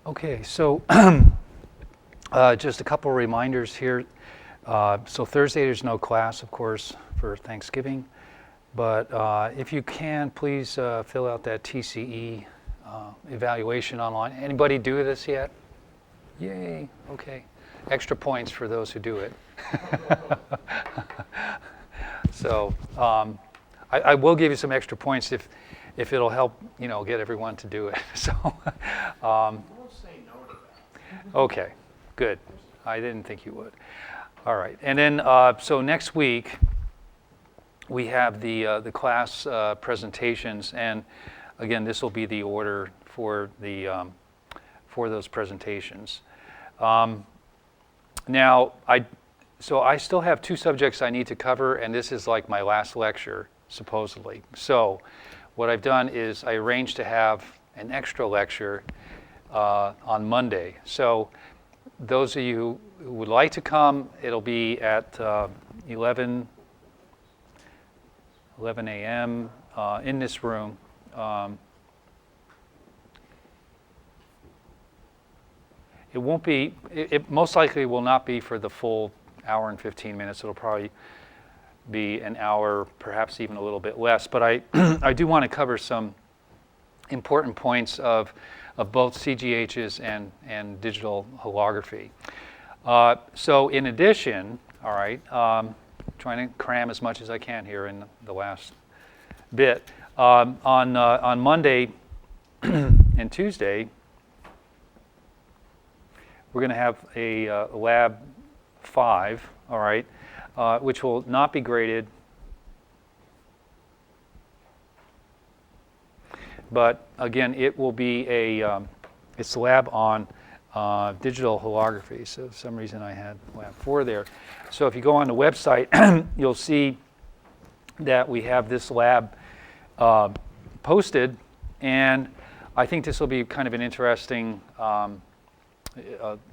Okay, so just a couple reminders here. So Thursday there's no class, of course, for Thanksgiving. But if you can, please fill out that TCE evaluation online. Anybody do this yet? Yay, okay. Extra points for those who do it. So I will give you some extra points if it'll help, get everyone to do it. So, Don't say no to that. okay, good. I didn't think you would. All right, and then so next week we have the class presentations, and again, this will be the order for the for those presentations. Now, so I still have two subjects I need to cover, and this is like my last lecture, supposedly. So what I've done is I arranged to have an extra lecture on Monday. So those of you who would like to come, it'll be at 11 a.m. In this room. It won't be, it most likely will not be for the full hour and 15 minutes. It'll probably be an hour, perhaps even a little bit less. But I, I do want to cover some important points of both CGHs and digital holography. So in addition, all right, trying to cram as much as I can here in the last bit. On Monday and Tuesday, we're going to have a lab 5, all right, which will not be graded, but again, it will be it's a lab on digital holography. So for some reason I had lab 4 there. So if you go on the website, you'll see that we have this lab posted, and I think this will be kind of an interesting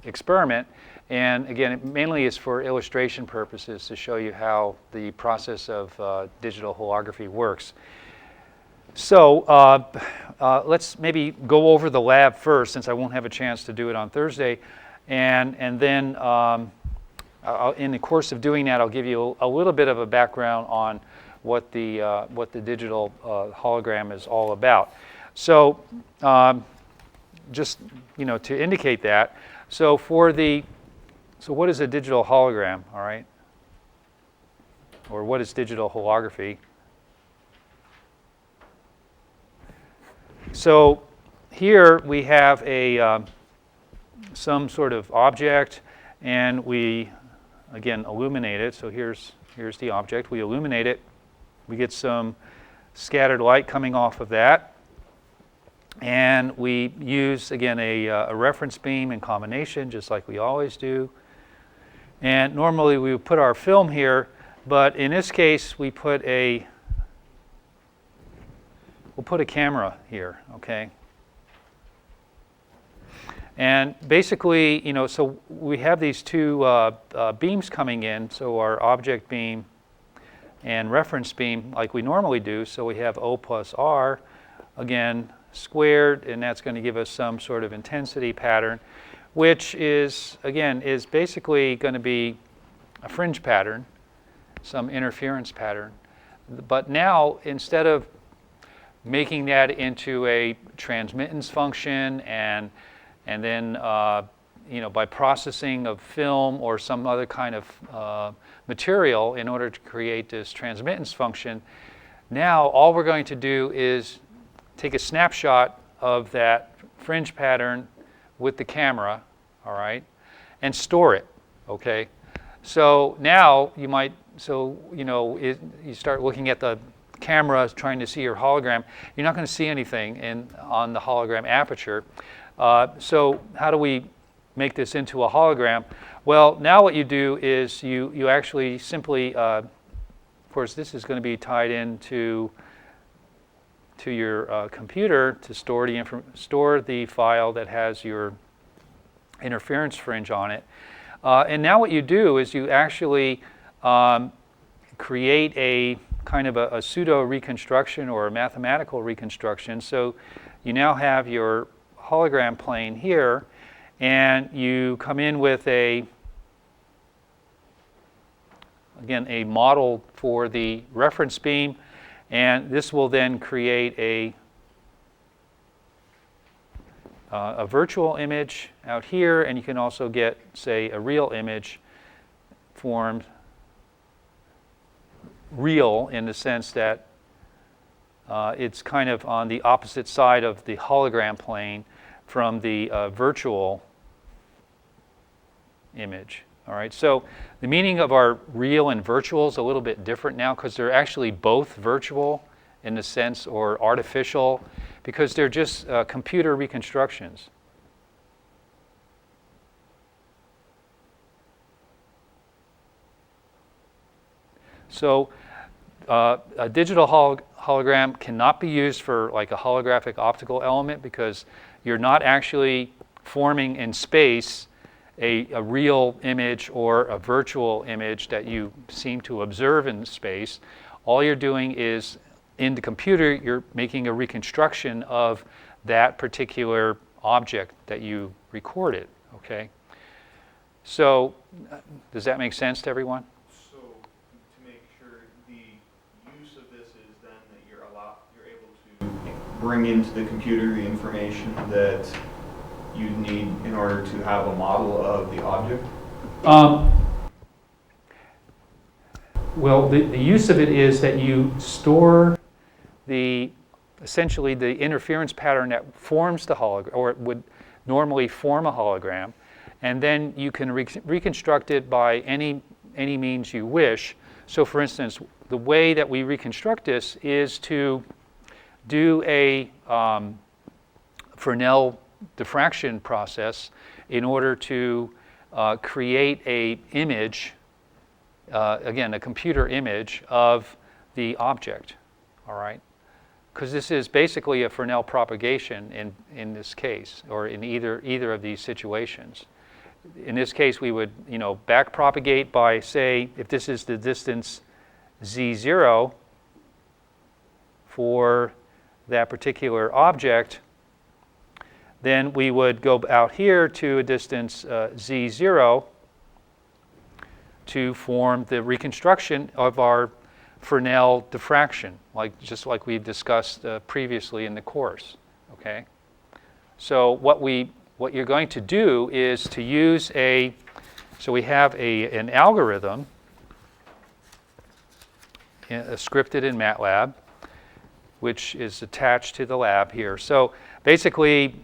experiment. And again, it mainly is for illustration purposes to show you how the process of digital holography works. So let's maybe go over the lab first, since I won't have a chance to do it on Thursday. And then in the course of doing that, I'll give you a little bit of a background on what the digital hologram is all about. So just to indicate that, so what is a digital hologram, all right? Or what is digital holography? So here we have some sort of object, and we again illuminate it. So here's the object. We illuminate it. We get some scattered light coming off of that. And we use, again, a reference beam in combination, just like we always do. And normally we would put our film here, but in this case we'll put a camera here, okay? And basically, so we have these two beams coming in, so our object beam and reference beam like we normally do. So we have O plus R, again, squared, and that's going to give us some sort of intensity pattern, which is basically going to be a fringe pattern, some interference pattern. But now, instead of making that into a transmittance function and then by processing of film or some other kind of material in order to create this transmittance function, now all we're going to do is take a snapshot of that fringe pattern with the camera, all right, and store it, okay? So now you start looking at the camera trying to see your hologram. You're not going to see anything on the hologram aperture. So how do we make this into a hologram? Well, now what you do is you actually simply, of course, this is going to be tied into your computer to store the file that has your interference fringe on it. And now what you do is you actually create a kind of a pseudo reconstruction or a mathematical reconstruction. So you now have your hologram plane here, and you come in with again, a model for the reference beam, and this will then create a virtual image out here, and you can also get, say, a real image formed, real in the sense that it's kind of on the opposite side of the hologram plane from the virtual image. All right, so the meaning of our real and virtual is a little bit different now because they're actually both virtual in the sense, or artificial, because they're just computer reconstructions. So a digital hologram cannot be used for like a holographic optical element because you're not actually forming in space a real image or a virtual image that you seem to observe in space. All you're doing is, in the computer, you're making a reconstruction of that particular object that you recorded, okay? So does that make sense to everyone? So to make sure, the use of this is then that you're able to bring into the computer the information that you need in order to have a model of the object? Well, the use of it is that you store essentially the interference pattern that forms the hologram, or it would normally form a hologram, and then you can reconstruct it by any means you wish. So for instance, the way that we reconstruct this is to do a Fresnel diffraction process in order to create a image, again, a computer image of the object, all right? Because this is basically a Fresnel propagation in this case, or in either of these situations. In this case, we would, back propagate by, say, if this is the distance z0 for that particular object, then we would go out here to a distance z0 to form the reconstruction of our Fresnel diffraction, just like we've discussed previously in the course. Okay. So what you're going to do is to use so we have an algorithm scripted in MATLAB, which is attached to the lab here. So basically,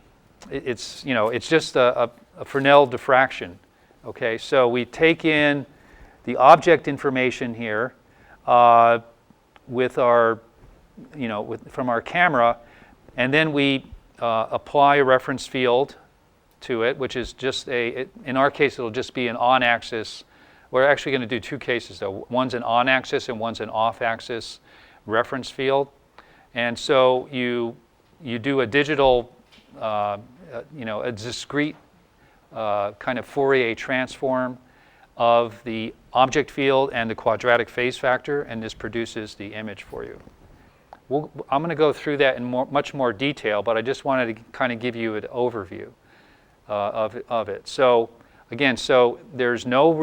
it's just a Fresnel diffraction. Okay. So we take in the object information here with our, from our camera, and then we apply a reference field to it, which is just in our case, it'll just be an on-axis. We're actually going to do two cases, though. One's an on-axis and one's an off-axis reference field. And so you do a digital, a discrete kind of Fourier transform of the object field and the quadratic phase factor, and this produces the image for you. I'm going to go through that in much more detail, but I just wanted to kind of give you an overview of it. So again, there's no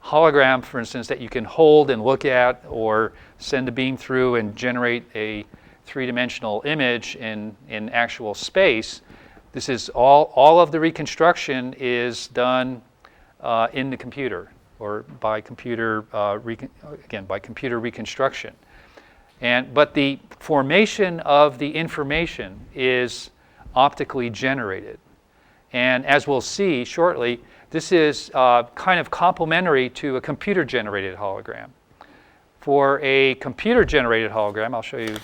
hologram, for instance, that you can hold and look at or send a beam through and generate a three-dimensional image in actual space. This is all of the reconstruction is done in the computer, or by computer by computer reconstruction. But the formation of the information is optically generated. And as we'll see shortly, this is kind of complementary to a computer-generated hologram. For a computer-generated hologram, I'll show you,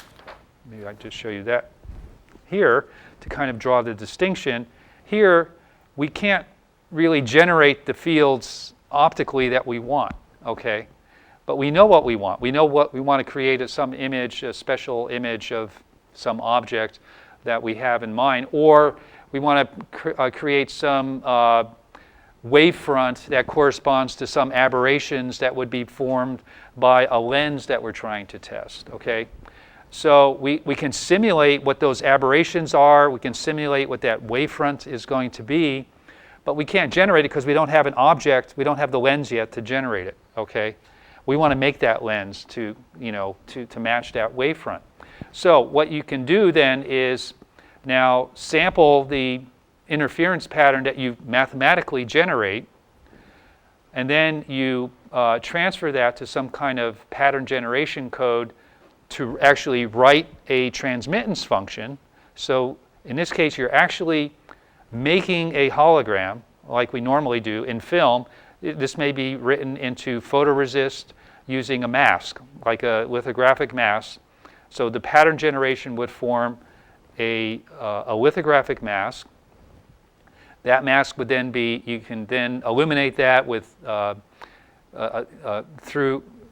maybe I'll just show you that here to kind of draw the distinction. Here, we can't really generate the fields optically that we want, okay? But we know what we want. We know what we want to create some image, a special image of some object that we have in mind, or we want to create some wavefront that corresponds to some aberrations that would be formed by a lens that we're trying to test, okay? So we can simulate what those aberrations are. We can simulate what that wavefront is going to be. But we can't generate it because we don't have an object. We don't have the lens yet to generate it. Okay? We want to make that lens to match that wavefront. So what you can do then is now sample the interference pattern that you mathematically generate, and then you transfer that to some kind of pattern generation code to actually write a transmittance function. So in this case, you're actually making a hologram like we normally do in film. This may be written into photoresist using a mask, like a lithographic mask. So the pattern generation would form a lithographic mask. That mask would then be, you can then illuminate that with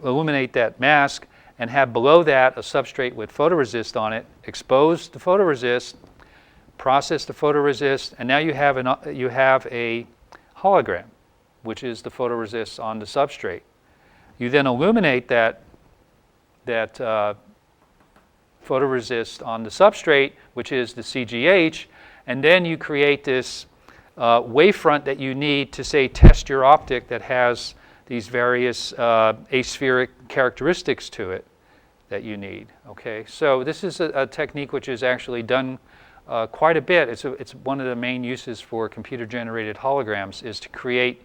illuminate that mask and have below that a substrate with photoresist on it, expose the photoresist, process the photoresist, and now you have a hologram, which is the photoresist on the substrate. You then illuminate that photoresist on the substrate, which is the CGH, and then you create this wavefront that you need to, say, test your optic that has these various aspheric characteristics to it that you need. Okay, so this is a technique which is actually done quite a bit. It's one of the main uses for computer-generated holograms, is to create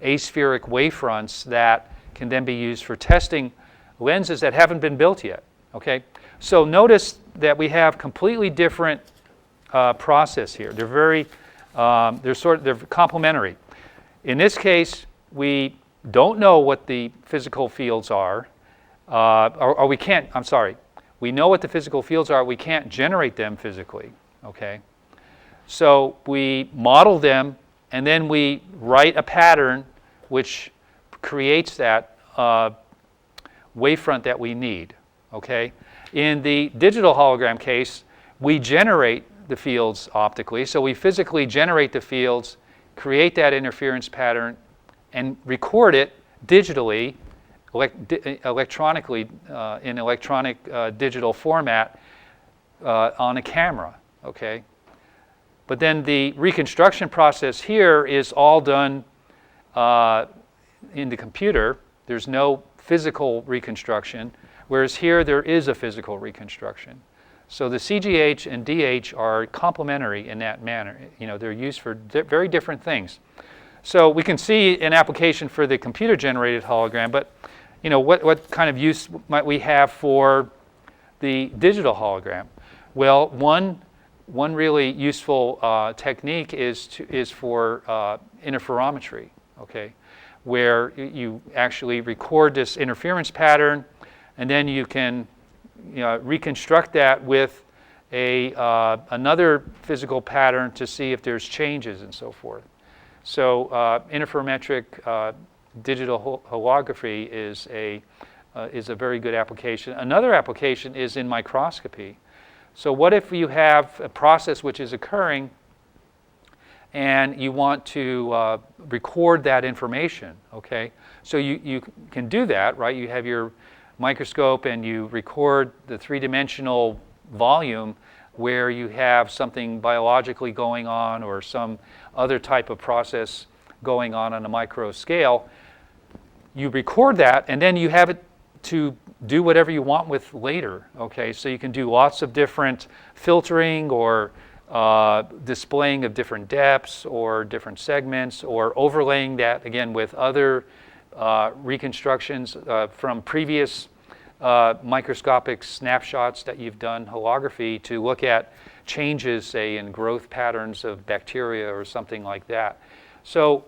aspheric wavefronts that can then be used for testing lenses that haven't been built yet. Okay, so notice that we have completely different process here. They're they're complementary. In this case, we don't know what the physical fields are, or we can't. I'm sorry. We know what the physical fields are. We can't generate them physically. Okay, so we model them, and then we write a pattern which creates that wavefront that we need. Okay, in the digital hologram case, we generate the fields optically. So we physically generate the fields, create that interference pattern, and record it digitally, electronically, in electronic digital format on a camera. Okay, but then the reconstruction process here is all done in the computer. There's no physical reconstruction, whereas here there is a physical reconstruction. So the CGH and DH are complementary in that manner. They're used for very different things. So we can see an application for the computer-generated hologram, but what kind of use might we have for the digital hologram? Well, one really useful technique is for interferometry. Okay, where you actually record this interference pattern, and then you can reconstruct that with another physical pattern to see if there's changes and so forth. So interferometric digital holography is a very good application. Another application is in microscopy. So what if you have a process which is occurring and you want to record that information? Okay, so you can do that, right? You have your microscope and you record the three-dimensional volume where you have something biologically going on or some other type of process going on a micro scale. You record that, and then you have it to do whatever you want with later. Okay, so you can do lots of different filtering or displaying of different depths or different segments, or overlaying that again with other reconstructions from previous microscopic snapshots that you've done holography to look at changes, say, in growth patterns of bacteria or something like that. So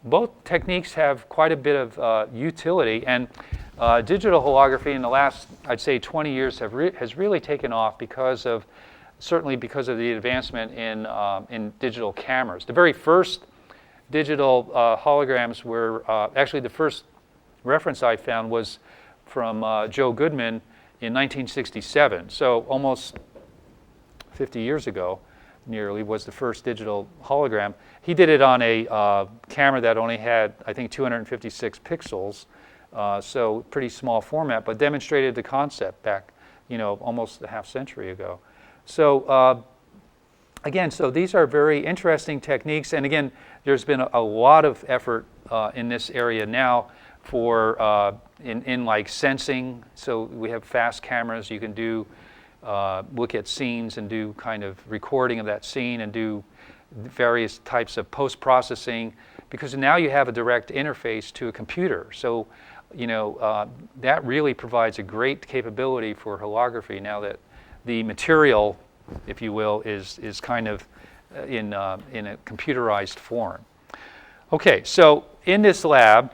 both techniques have quite a bit of utility, and digital holography in the last, I'd say, 20 years has really taken off certainly because of the advancement in digital cameras. The very first digital holograms were actually, the first reference I found was from Joe Goodman in 1967. So almost 50 years ago, nearly, was the first digital hologram. He did it on a camera that only had, I think, 256 pixels, so pretty small format, but demonstrated the concept almost a half century ago. So again, so these are very interesting techniques. And again, there's been a lot of effort in this area now for in like sensing. So we have fast cameras. You can do look at scenes and do kind of recording of that scene and do various types of post-processing, because now you have a direct interface to a computer. So that really provides a great capability for holography now that the material, if you will, is kind of in a computerized form. Okay, so in this lab,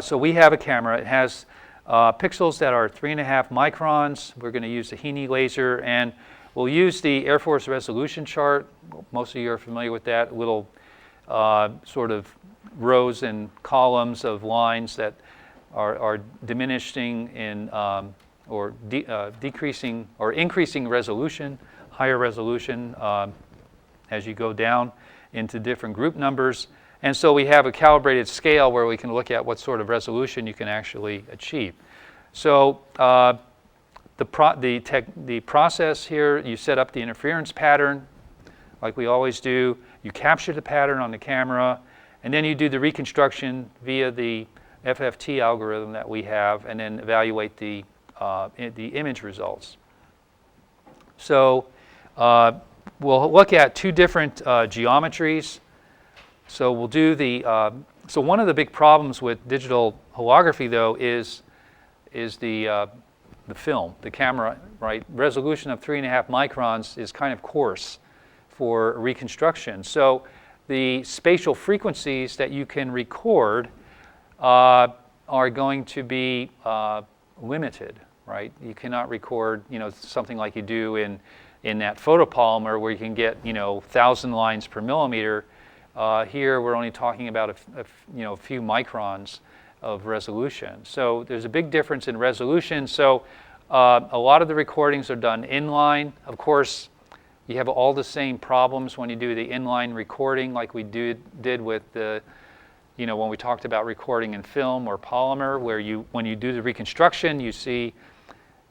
so we have a camera. It has pixels that are 3.5 microns. We're going to use the Heaney laser, and we'll use the Air Force resolution chart. Most of you are familiar with that, little sort of rows and columns of lines that are diminishing in or decreasing or increasing resolution, higher resolution as you go down into different group numbers. And so we have a calibrated scale where we can look at what sort of resolution you can actually achieve. So the process here, you set up the interference pattern like we always do. You capture the pattern on the camera, and then you do the reconstruction via the FFT algorithm that we have, and then evaluate the image results. So we'll look at two different geometries. So we'll do so one of the big problems with digital holography, though, is the film, the camera, right? Resolution of 3.5 microns is kind of coarse for reconstruction. So the spatial frequencies that you can record are going to be limited, right? You cannot record, something like you do in that photopolymer where you can get, 1,000 lines per millimeter. Here we're only talking about a few microns of resolution. So there's a big difference in resolution. So a lot of the recordings are done inline. Of course, you have all the same problems when you do the inline recording, like we did with the, when we talked about recording in film or polymer, where when you do the reconstruction, you see,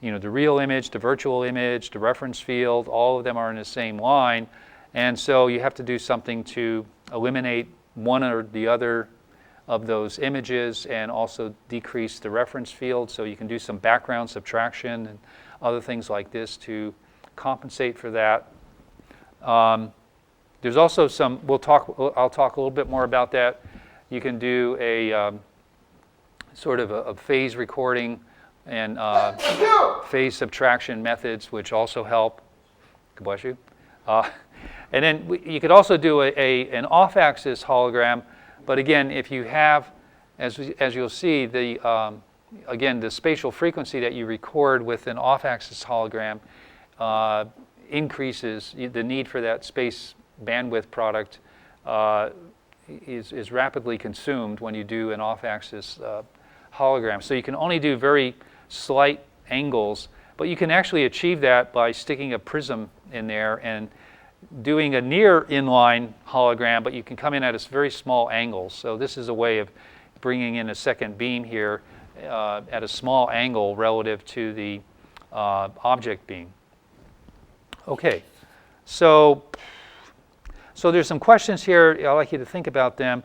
the real image, the virtual image, the reference field, all of them are in the same line. And so you have to do something to eliminate one or the other of those images and also decrease the reference field. So you can do some background subtraction and other things like this to compensate for that. There's also some, I'll talk a little bit more about that. You can do a sort of a phase recording and phase subtraction methods, which also help. God bless you. And then you could also do an off-axis hologram, but again, if you have, as you'll see, again, the spatial frequency that you record with an off-axis hologram increases the need for that space bandwidth product is rapidly consumed when you do an off-axis hologram. So you can only do very slight angles, but you can actually achieve that by sticking a prism in there and doing a near inline hologram, but you can come in at a very small angle. So this is a way of bringing in a second beam here at a small angle relative to the object beam. Okay, so there's some questions here. I'd like you to think about them.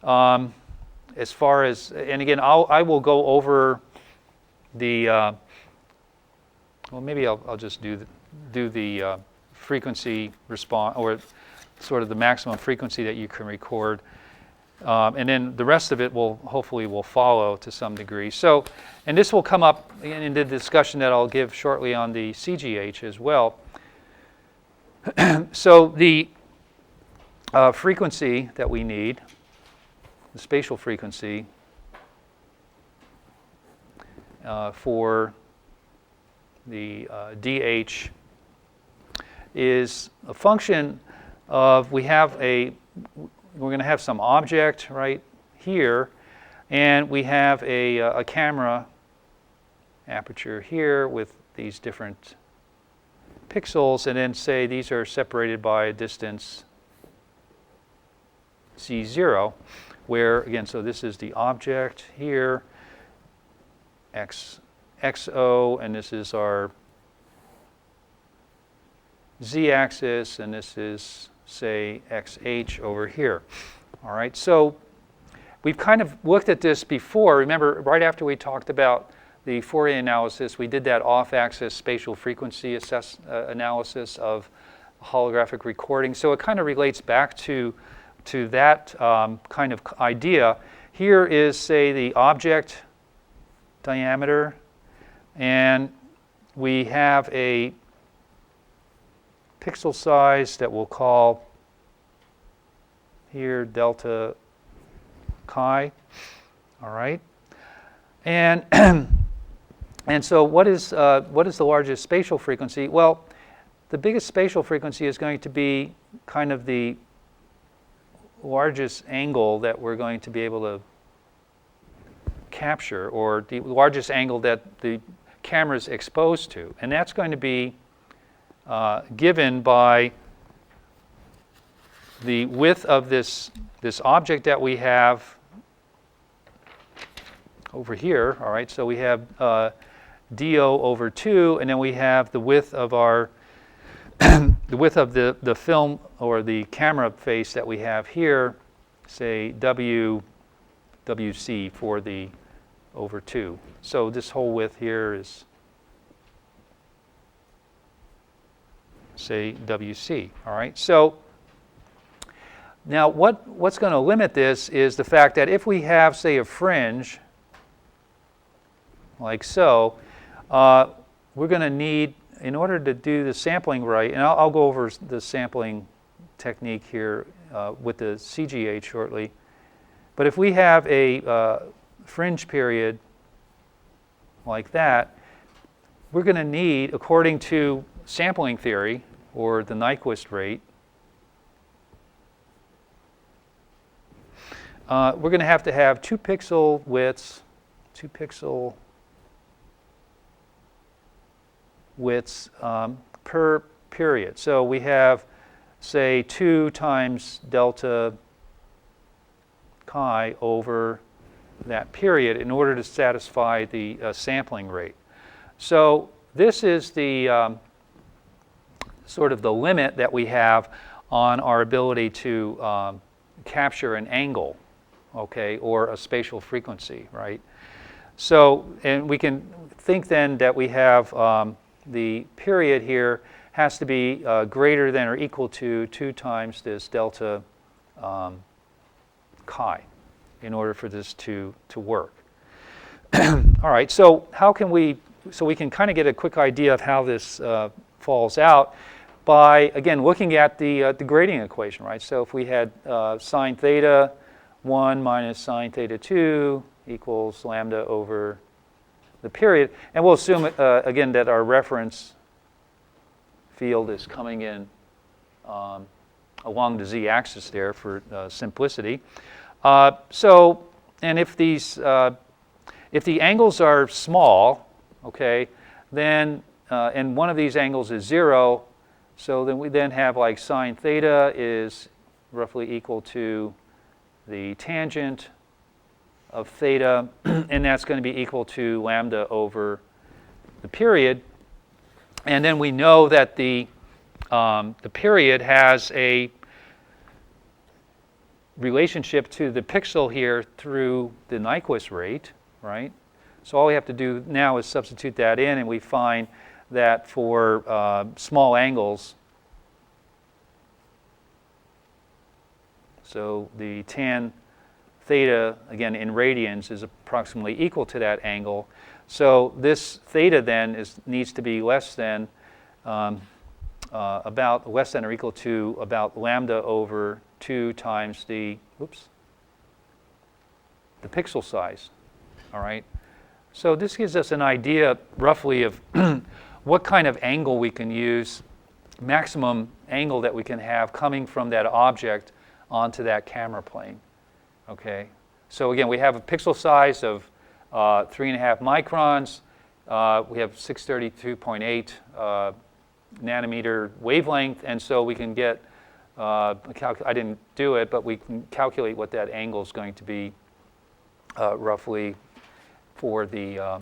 As far as, and again, I will go over the, well, maybe I'll just do the frequency response, or sort of the maximum frequency that you can record. And then the rest of it hopefully will follow to some degree. So, and this will come up in the discussion that I'll give shortly on the CGH as well. So the frequency that we need, the spatial frequency for the DH is a function of, we're going to have some object right here, and we have a camera aperture here with these different pixels, and then say these are separated by a distance C0, where again, so this is the object here, X XO, and this is our z-axis, and this is, say, XH over here. All right, so we've kind of looked at this before. Remember, right after we talked about the Fourier analysis, we did that off-axis spatial frequency analysis of holographic recording. So it kind of relates back to that kind of idea. Here is, say, the object diameter, and we have a pixel size that we'll call here delta chi. All right, and and so what is the largest spatial frequency? Well, the biggest spatial frequency is going to be kind of the largest angle that we're going to be able to capture, or the largest angle that the camera is exposed to, and that's going to be given by the width of this object that we have over here. All right, so we have DO over 2, and then we have the width of our the width of the film or the camera face that we have here, say WC for the over 2. So this whole width here is, say, WC. All right. So now what's going to limit this is the fact that if we have, say, a fringe like so, we're going to need, in order to do the sampling right, and I'll go over the sampling technique here with the CGA shortly, but if we have a fringe period like that, we're going to need, according to sampling theory, or the Nyquist rate, we're going to have 2 pixel widths, 2 pixel widths per period. So we have, say, 2 times delta chi over that period in order to satisfy the sampling rate. So this is the sort of the limit that we have on our ability to capture an angle, okay, or a spatial frequency, right? So, and we can think then that we have the period here has to be greater than or equal to 2 times this delta chi in order for this to work. All right, so how can we, so we can kind of get a quick idea of how this falls out by, again, looking at the grading equation, right? So if we had sine theta 1 minus sine theta 2 equals lambda over the period, and we'll assume, again, that our reference field is coming in along the z-axis there for simplicity. So, and if these, if the angles are small, okay, then, and one of these angles is 0, so then we then have like sine theta is roughly equal to the tangent of theta, and that's going to be equal to lambda over the period. And then we know that the period has a relationship to the pixel here through the Nyquist rate, right? So all we have to do now is substitute that in, and we find that for small angles, so the tan theta, again in radians, is approximately equal to that angle. So this theta then needs to be less than about less than or equal to about lambda over 2 times the pixel size. All right. So this gives us an idea roughly of what kind of angle we can use, maximum angle that we can have coming from that object onto that camera plane. Okay. So again, we have a pixel size of 3.5 microns. We have 632.8 nanometer wavelength, and so we can get, I didn't do it, but we can calculate what that angle is going to be roughly for the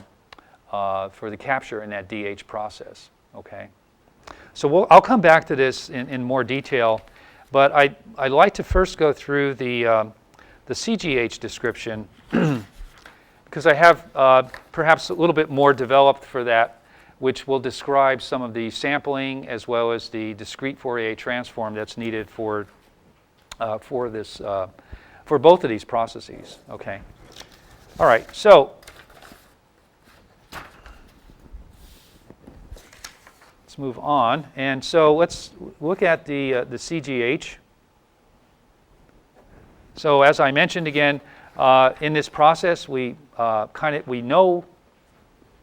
for the capture in that DH process. Okay. So I'll come back to this in more detail, but I'd like to first go through the CGH description because I have perhaps a little bit more developed for that, which will describe some of the sampling as well as the discrete Fourier transform that's needed for both of these processes. Okay. All right. So let's move on, and so let's look at the CGH. So as I mentioned again, in this process, we know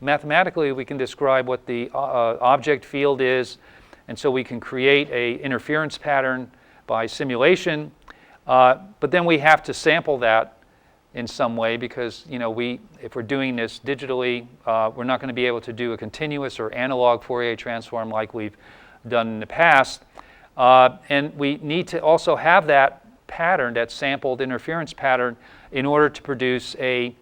mathematically we can describe what the object field is, and so we can create a interference pattern by simulation. But then we have to sample that in some way because if we're doing this digitally, we're not going to be able to do a continuous or analog Fourier transform like we've done in the past. And we need to also have that pattern, that sampled interference pattern, in order to produce a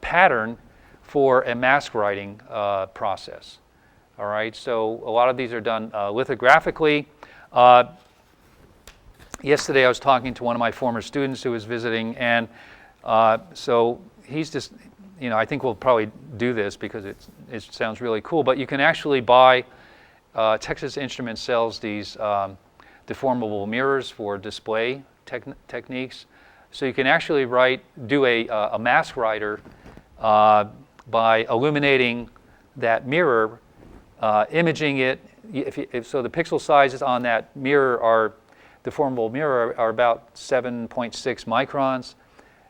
pattern for a mask writing process. All right, so a lot of these are done lithographically. Yesterday I was talking to one of my former students who was visiting, and so he's just, I think we'll probably do this because it sounds really cool, but you can actually buy, Texas Instruments sells these deformable mirrors for display techniques. So you can actually do a mask writer by illuminating that mirror, imaging it. So the pixel sizes on that mirror deformable mirror are about 7.6 microns.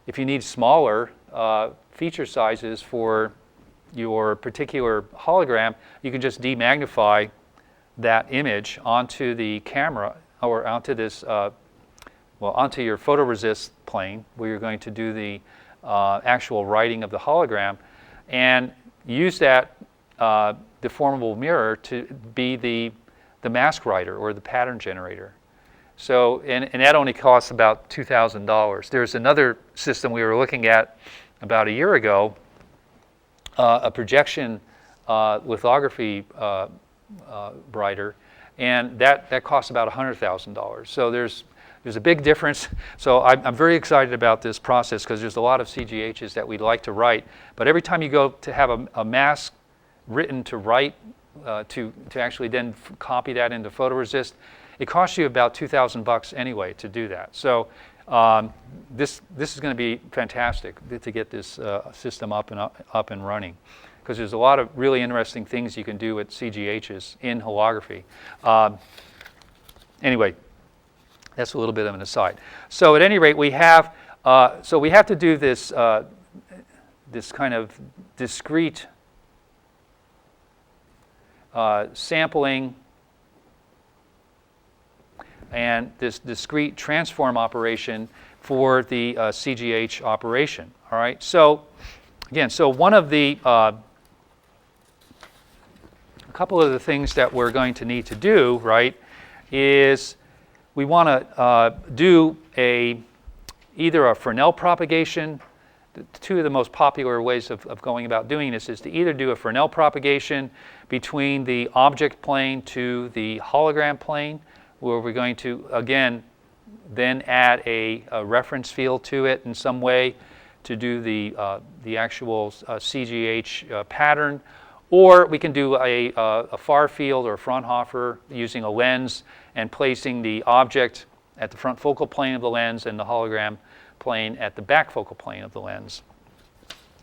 If you need smaller feature sizes for your particular hologram, you can just demagnify that image onto the camera or onto this, onto your photoresist plane where you're going to do the actual writing of the hologram, and use that deformable mirror to be the mask writer or the pattern generator. So, and that only costs about $2,000. There's another system we were looking at about a year ago, a projection lithography writer, and that costs about $100,000. So there's a big difference. So I'm very excited about this process because there's a lot of CGHs that we'd like to write. But every time you go to have a mask written to write, to actually then copy that into photoresist, it costs you about $2,000 anyway to do that. So this is going to be fantastic to get this system up and running, because there's a lot of really interesting things you can do with CGHs in holography. Anyway, that's a little bit of an aside. So at any rate, we have to do this this kind of discrete sampling and this discrete transform operation for the CGH operation. All right. So again, one of the a couple of the things that we're going to need to do, right, is we want to do either a Fresnel propagation. Two of the most popular ways of going about doing this is to either do a Fresnel propagation between the object plane to the hologram plane, where we're going to, again, then add a reference field to it in some way to do the actual CGH pattern. Or we can do a far field or a Fraunhofer using a lens and placing the object at the front focal plane of the lens and the hologram plane at the back focal plane of the lens.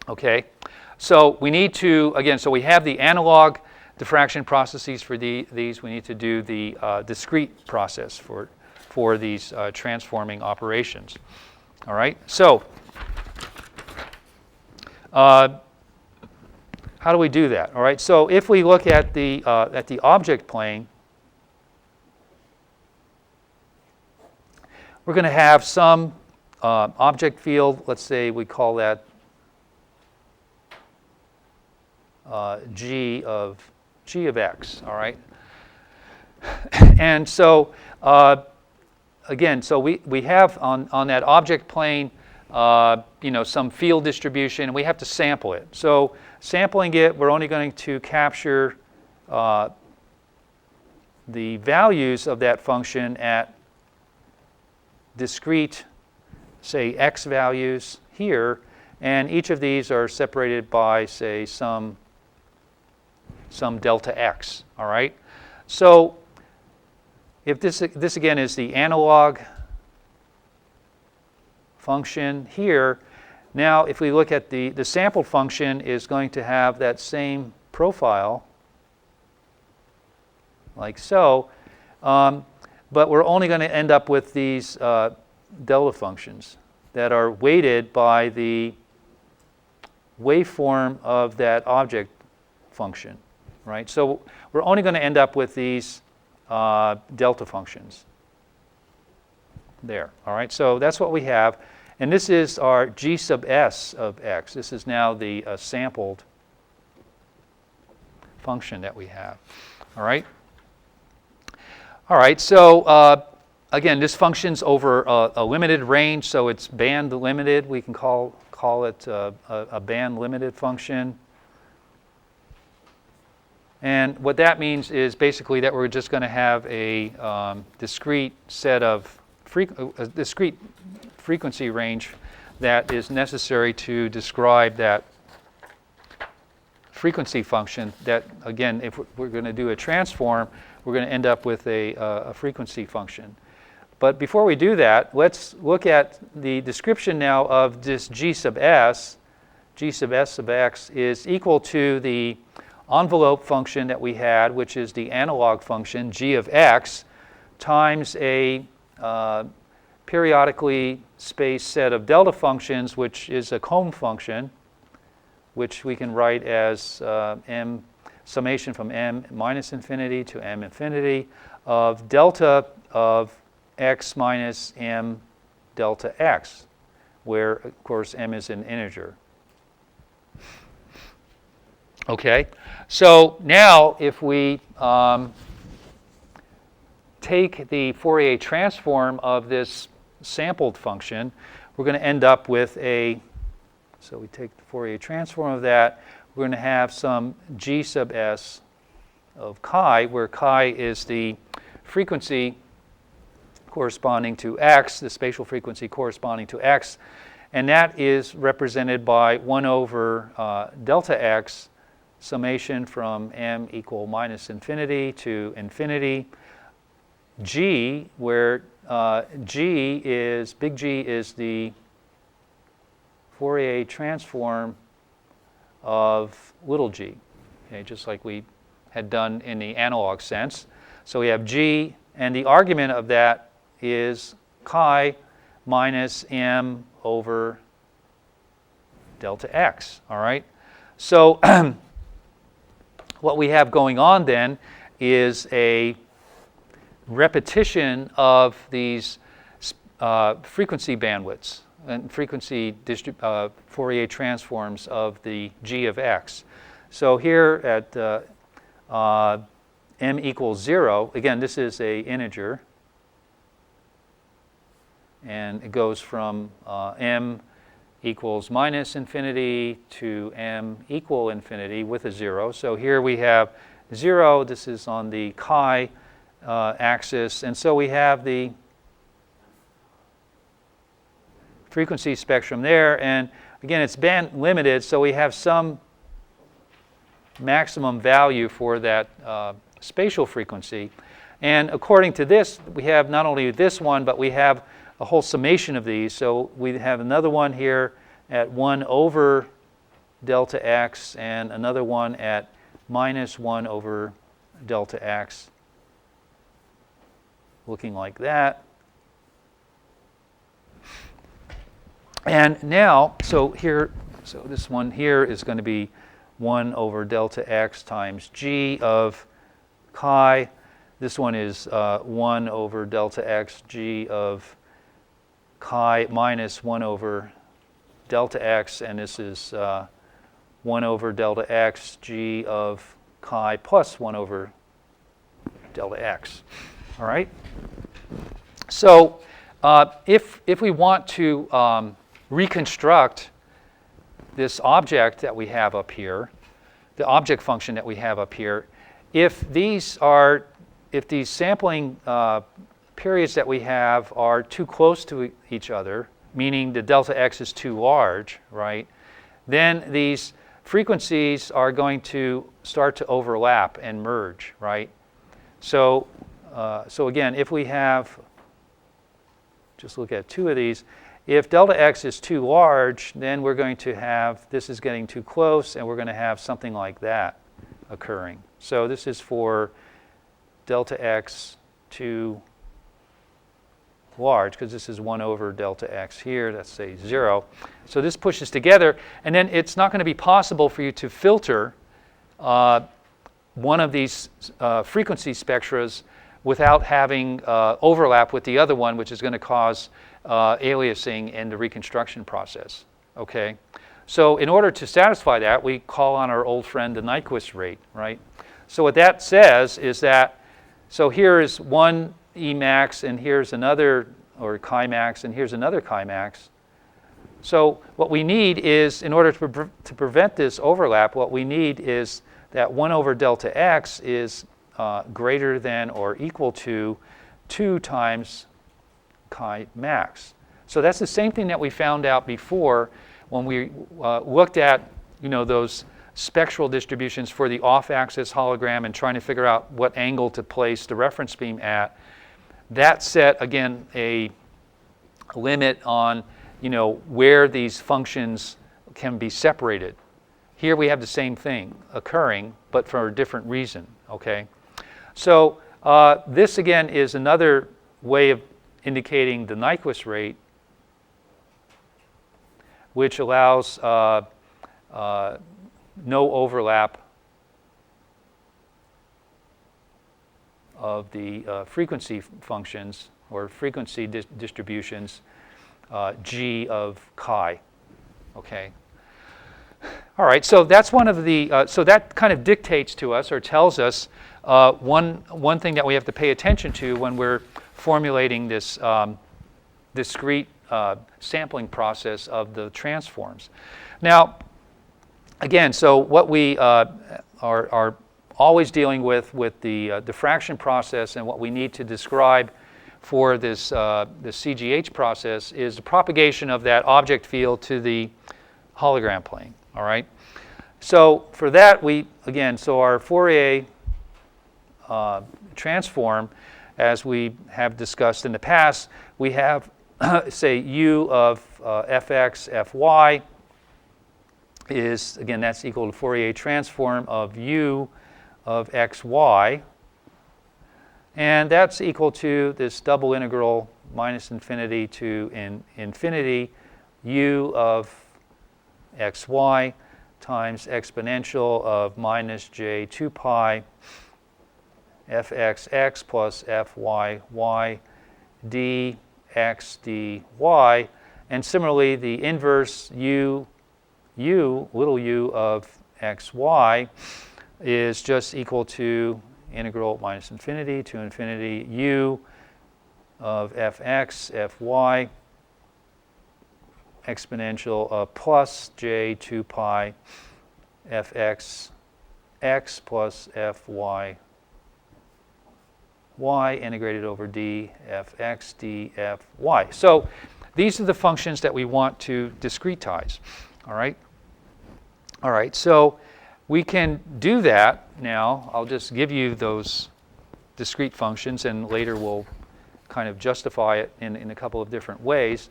Okay, so we need to, again, so we have the analog diffraction processes for these. We need to do the discrete process for these transforming operations. All right, so how do we do that? All right, so if we look at the object plane, we're going to have some object field. Let's say we call that G of X. All right, and so again, so we have on that object plane some field distribution, and we have to sample it. So sampling it, we're only going to capture the values of that function at discrete, say, x values here, and each of these are separated by, say, some delta x, all right? So if this again is the analog function here, now if we look at the sampled function is going to have that same profile, like so, but we're only going to end up with these delta functions that are weighted by the waveform of that object function, right? So we're only going to end up with these delta functions there, all right? So that's what we have, and this is our g sub s of x. This is now the sampled function that we have, all right? All right, so again, this function's over a limited range, so it's band limited. We can call it a band limited function. And what that means is basically that we're just going to have a discrete set of discrete frequency range that is necessary to describe that frequency function that, again, if we're going to do a transform, we're going to end up with a frequency function. But before we do that, let's look at the description now of this g sub s. G sub s sub x is equal to the envelope function that we had, which is the analog function g of x, times a periodically spaced set of delta functions, which is a Combe function, which we can write as m summation from m minus infinity to m infinity of delta of x minus m delta x, where, of course, m is an integer. Okay, so now if we take the Fourier transform of this sampled function, we're going to end up with so we take the Fourier transform of that, we're going to have some g sub s of chi, where chi is the frequency corresponding to x, the spatial frequency corresponding to x, and that is represented by 1 over delta x, summation from m equal minus infinity to infinity, g, where big G is the Fourier transform of little g, okay, just like we had done in the analog sense. So we have g, and the argument of that is chi minus m over delta x, all right? So what we have going on then is a repetition of these frequency bandwidths and frequency Fourier transforms of the g of x. So here at m equals 0, again, this is an integer, and it goes from m equals minus infinity to m equal infinity with a 0. So here we have 0. This is on the chi axis, and so we have the frequency spectrum there, and again, it's band limited, so we have some maximum value for that spatial frequency. And according to this, we have not only this one, but we have a whole summation of these. So we have another one here at 1 over delta x, and another one at minus 1 over delta x, looking like that. And now, so this one here is going to be 1 over delta x times g of chi. This one is 1 over delta x g of chi minus 1 over delta x, and this is 1 over delta x g of chi plus 1 over delta x. All right? So if we want to reconstruct this object that we have up here, the object function that we have up here, if these sampling periods that we have are too close to each other, meaning the delta x is too large, right, then these frequencies are going to start to overlap and merge, right? So again, if we have, just look at two of these, if delta x is too large, then we're going to have, this is getting too close, and we're going to have something like that occurring. So this is for delta x too large, because this is 1 over delta x here, let's say 0. So this pushes together, and then it's not going to be possible for you to filter one of these frequency spectras without having overlap with the other one, which is going to cause aliasing in the reconstruction process. Okay? So in order to satisfy that, we call on our old friend the Nyquist rate, right? So what that says is that, so here is one Emax, and here's another, or chi-max, and here's another chi-max. So what we need is, in order to prevent this overlap, what we need is that 1 over delta x is greater than or equal to 2 times chi-max. So that's the same thing that we found out before when we looked at, those spectral distributions for the off-axis hologram and trying to figure out what angle to place the reference beam at. That set, again, a limit on, where these functions can be separated. Here we have the same thing occurring, but for a different reason, okay? So this, again, is another way of indicating the Nyquist rate, which allows no overlap of the frequency functions or frequency distributions g of chi. Okay. All right. So that's one of the. So that kind of dictates to us or tells us one thing that we have to pay attention to when we're formulating this discrete sampling process of the transforms. Now, again, so what we are always dealing with the diffraction process, and what we need to describe for this the CGH process is the propagation of that object field to the hologram plane. All right. So for that, so our Fourier transform, as we have discussed in the past, we have say u of fx fy is, again, that's equal to Fourier transform of u of xy, and that's equal to this double integral minus infinity to infinity u of xy times exponential of minus j 2 pi fxx plus fyy dx dy, and similarly the inverse little u of xy is just equal to integral minus infinity to infinity u of fx fy exponential of plus j 2 pi fx x plus fy y integrated over d fx d fy. So these are the functions that we want to discretize. All right? All right, so we can do that now. I'll just give you those discrete functions, and later we'll kind of justify it in a couple of different ways.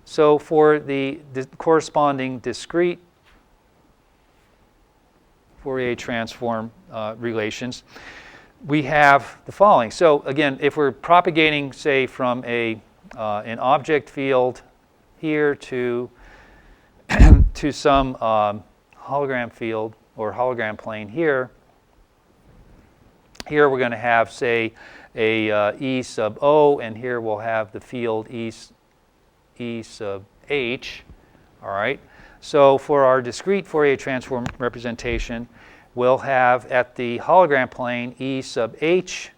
So for the corresponding discrete Fourier transform relations, we have the following. So again, if we're propagating, say, from an object field here to to some hologram field or hologram plane here, we're going to have, say, a E sub O, and here we'll have the field E sub H. All right. So for our discrete Fourier transform representation, we'll have at the hologram plane E sub H,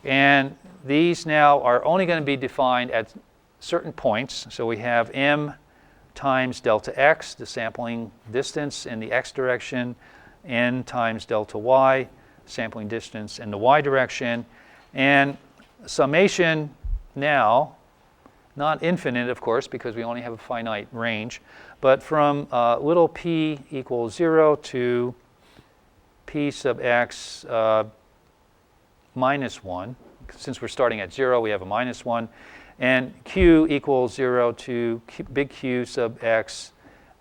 and these now are only going to be defined certain points. So we have m times delta x, the sampling distance in the x direction, n times delta y, sampling distance in the y direction, and summation now, not infinite of course because we only have a finite range, but from little p equals 0 to p sub x minus 1. Since we're starting at 0, we have a minus 1. And q equals 0 to big Q sub x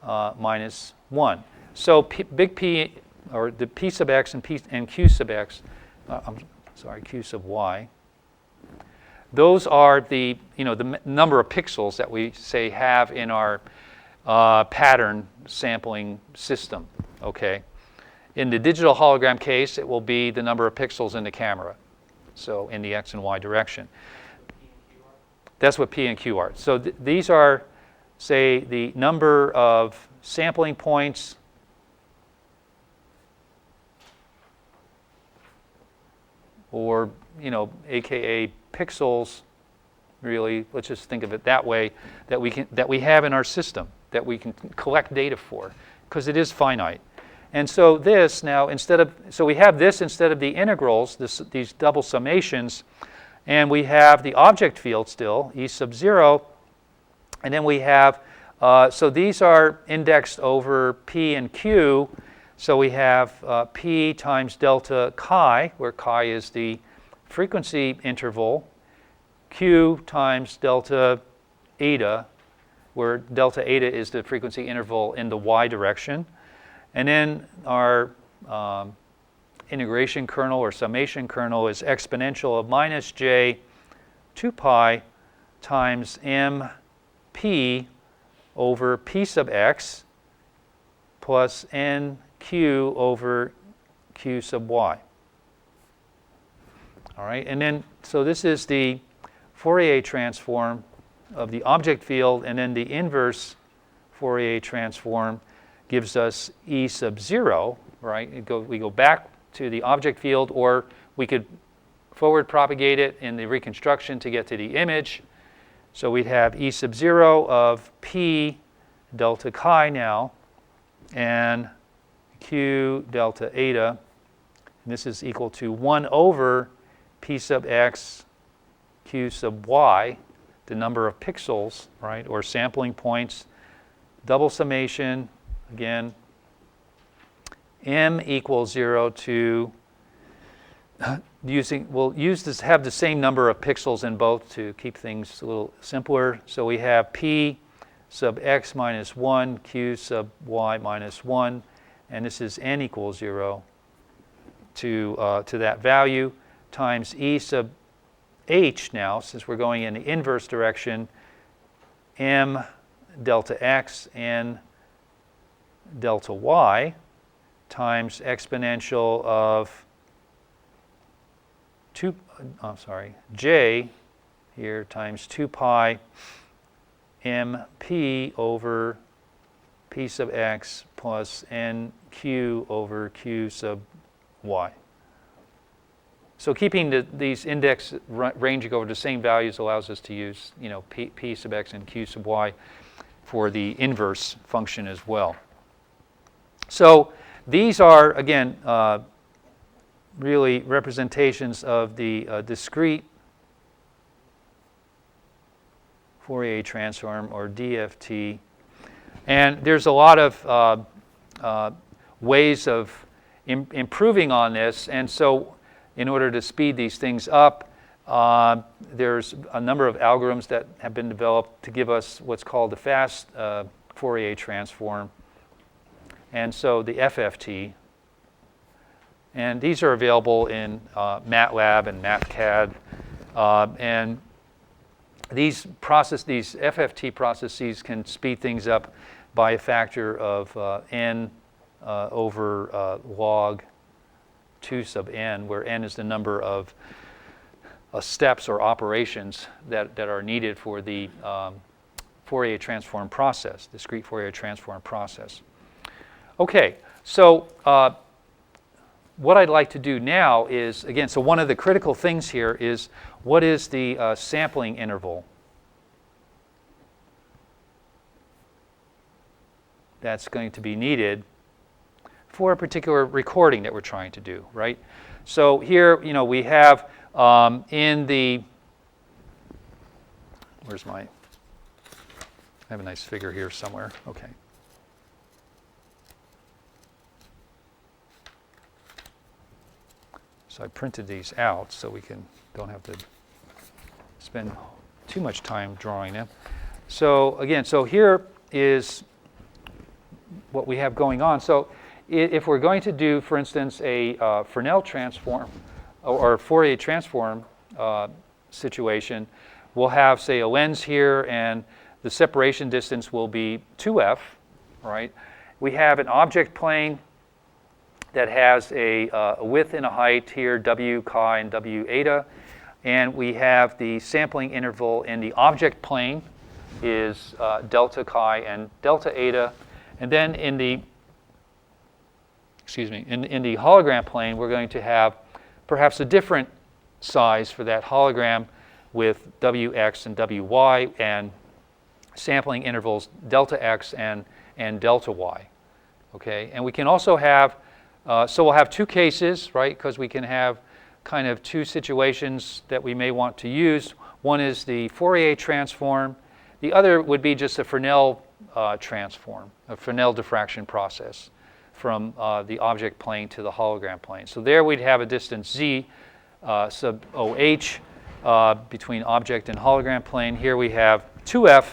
minus 1. So big P, or the p sub x and q sub x, q sub y, those are the, the number of pixels that we say have in our pattern sampling system, okay? In the digital hologram case, it will be the number of pixels in the camera, so in the x and y direction. That's what P and Q are. So these are, say, the number of sampling points or, AKA pixels, really, let's just think of it that way, that we have in our system, that we can collect data for, because it is finite. And so this now, so we have this instead of the integrals, these double summations, and we have the object field still, E sub 0, and then we have, so these are indexed over P and Q, so we have P times delta chi, where chi is the frequency interval, Q times delta eta, where delta eta is the frequency interval in the y direction, and then our integration kernel or summation kernel is exponential of minus j 2 pi times m p over p sub x plus n q over q sub y. All right, and then so this is the Fourier transform of the object field, and then the inverse Fourier transform gives us E sub 0, right? We go back to the object field, or we could forward propagate it in the reconstruction to get to the image. So we'd have E sub 0 of P delta chi now, and Q delta eta. And this is equal to 1 over P sub x Q sub y, the number of pixels, right, or sampling points, double summation, again, m equals 0 to, we'll have the same number of pixels in both to keep things a little simpler. So we have P sub x minus 1, Q sub y minus 1, and this is n equals 0 to that value, times E sub h now, since we're going in the inverse direction, m delta x and delta y times exponential of j here times 2 pi mp over p sub x plus nq over q sub y. So keeping these index ranging over the same values allows us to use, p sub x and q sub y for the inverse function as well. So these are, again, really representations of the discrete Fourier transform, or DFT. And there's a lot of ways of improving on this. And so in order to speed these things up, there's a number of algorithms that have been developed to give us what's called the fast Fourier transform. And so the FFT. And these are available in MATLAB and MATCAD. And these FFT processes can speed things up by a factor of n over log 2 sub n, where n is the number of steps or operations that are needed for the Fourier transform process, discrete Fourier transform process. Okay, so what I'd like to do now is, again, so one of the critical things here is what is the sampling interval? that's going to be needed for a particular recording that we're trying to do, right? So here, we have in the, where's my, I have a nice figure here somewhere, okay. So I printed these out so we don't have to spend too much time drawing them. So again, so here is what we have going on. So if we're going to do, for instance, a Fresnel transform or Fourier transform situation, we'll have, say, a lens here, and the separation distance will be 2f, right? We have an object plane that has a width and a height here, w chi and w eta. And we have the sampling interval in the object plane is delta chi and delta eta. And then in the, in the hologram plane, we're going to have perhaps a different size for that hologram with wx and wy and sampling intervals delta x and delta y. Okay, and we can also have, so we'll have two cases, right? Because we can have kind of two situations that we may want to use. One is the Fourier transform. The other would be just a Fresnel transform, a Fresnel diffraction process from the object plane to the hologram plane. So there we'd have a distance z sub OH between object and hologram plane. Here we have 2f.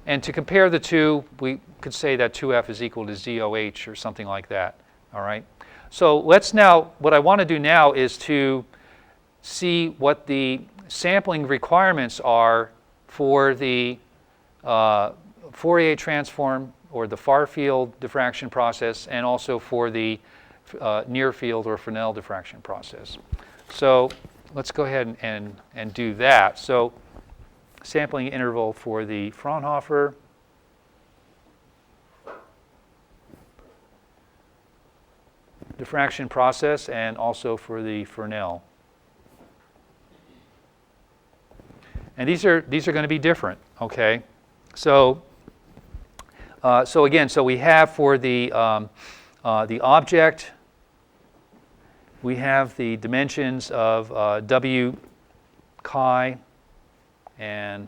And to compare the two, we could say that 2f is equal to ZOH or something like that. All right. So let's now, what I want to do now is to see what the sampling requirements are for the Fourier transform or the far field diffraction process, and also for the near field or Fresnel diffraction process. So let's go ahead and do that. So sampling interval for the Fraunhofer. Diffraction process, and also for the Fresnel. And these are going to be different, okay? So again, so we have for the object, we have the dimensions of w chi and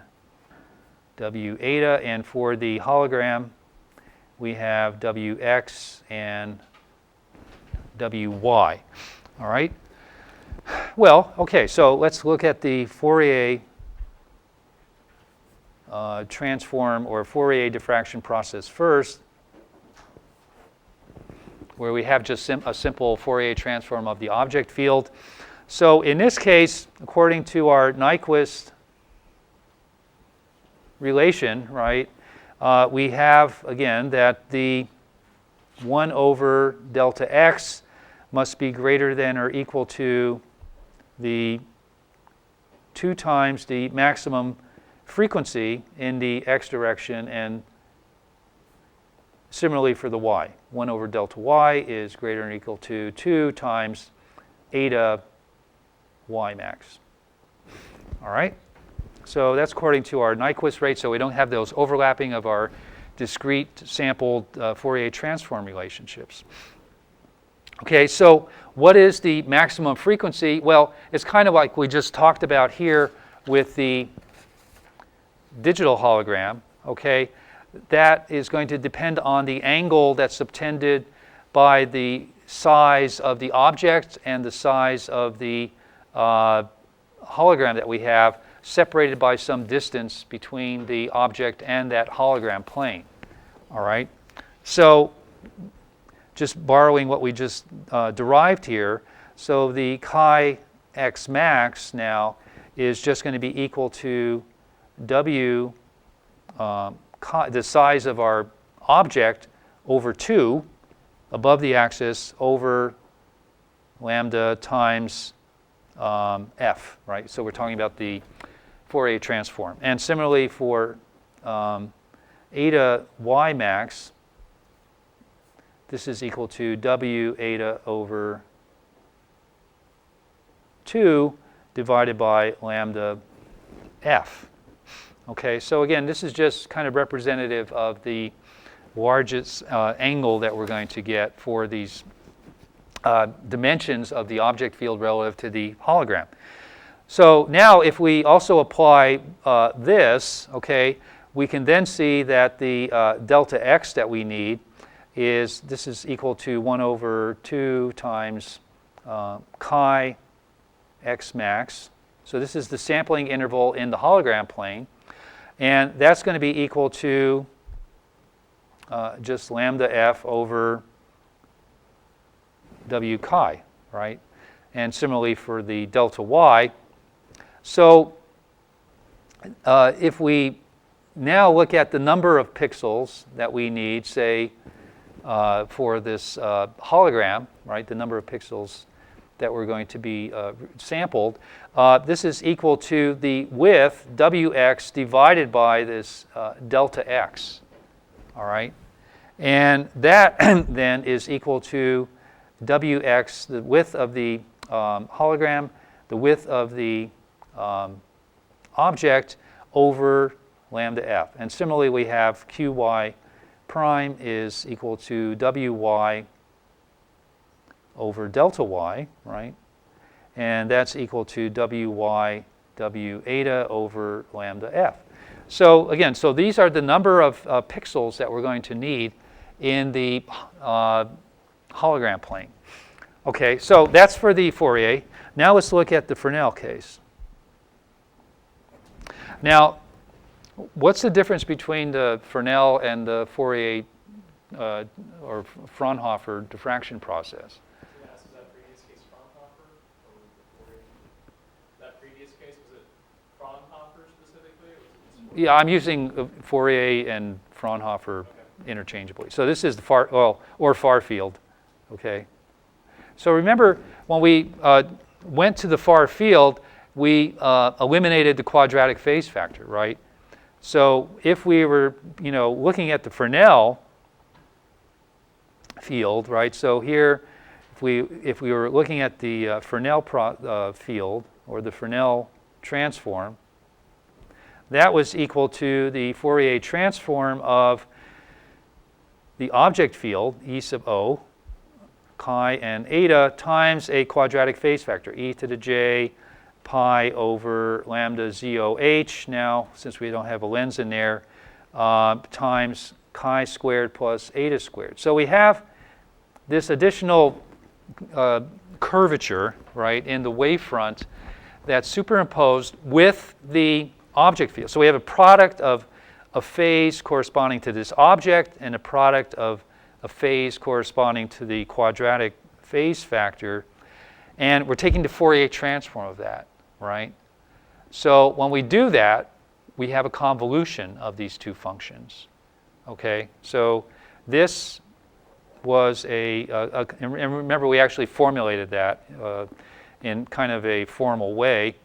w eta, and for the hologram, we have wx and wy. All right? Well, okay, so let's look at the Fourier transform or Fourier diffraction process first, where we have just a simple Fourier transform of the object field. So in this case, according to our Nyquist relation, right, we have, again, that the 1 over delta x must be greater than or equal to the 2 times the maximum frequency in the x direction, and similarly for the y. 1 over delta y is greater than or equal to 2 times eta y max. All right? So that's according to our Nyquist rate, so we don't have those overlapping of our discrete sampled Fourier transform relationships. Okay, so what is the maximum frequency? Well, it's kind of like we just talked about here with the digital hologram, okay? That is going to depend on the angle that's subtended by the size of the object and the size of the hologram that we have, separated by some distance between the object and that hologram plane. All right? So just borrowing what we just derived here, so the chi x max now is just going to be equal to w, the size of our object, over 2 above the axis, over lambda times f, right? So we're talking about the Fourier transform. And similarly for eta y max, this is equal to w eta over 2 divided by lambda f. Okay, so again, this is just kind of representative of the largest angle that we're going to get for these dimensions of the object field relative to the hologram. So now if we also apply this, okay, we can then see that the delta x that we need this is equal to 1 over 2 times chi x max. So this is the sampling interval in the hologram plane. And that's going to be equal to just lambda f over w chi, right? And similarly for the delta y. So if we now look at the number of pixels that we need, say, for this hologram, right, the number of pixels that we're going to be sampled, this is equal to the width, wx, divided by this delta x, all right? And that then is equal to wx, the width of the hologram, the width of the object over lambda f. And similarly, we have qy prime is equal to wy over delta y, right? And that's equal to wy w eta over lambda f. So again, so these are the number of pixels that we're going to need in the hologram plane. Okay, so that's for the Fourier. Now let's look at the Fresnel case. Now, what's the difference between the Fresnel and the Fourier or Fraunhofer diffraction process? Yeah, so that previous case Fraunhofer or Fourier? That previous case, was it Fraunhofer specifically? Or was it just Yeah, I'm using Fourier and Fraunhofer interchangeably. So this is the far field, okay? So remember when we went to the far field, we eliminated the quadratic phase factor, right? So if we were, looking at the Fresnel field, right? So here, if we were looking at the Fresnel field or the Fresnel transform, that was equal to the Fourier transform of the object field, E sub O, chi and eta, times a quadratic phase factor, e to the j pi over lambda ZOH, now since we don't have a lens in there, times chi squared plus eta squared. So we have this additional curvature, right, in the wavefront that's superimposed with the object field. So we have a product of a phase corresponding to this object and a product of a phase corresponding to the quadratic phase factor. And we're taking the Fourier transform of that, right? So when we do that, we have a convolution of these two functions, okay? So this was and remember we actually formulated that in kind of a formal way.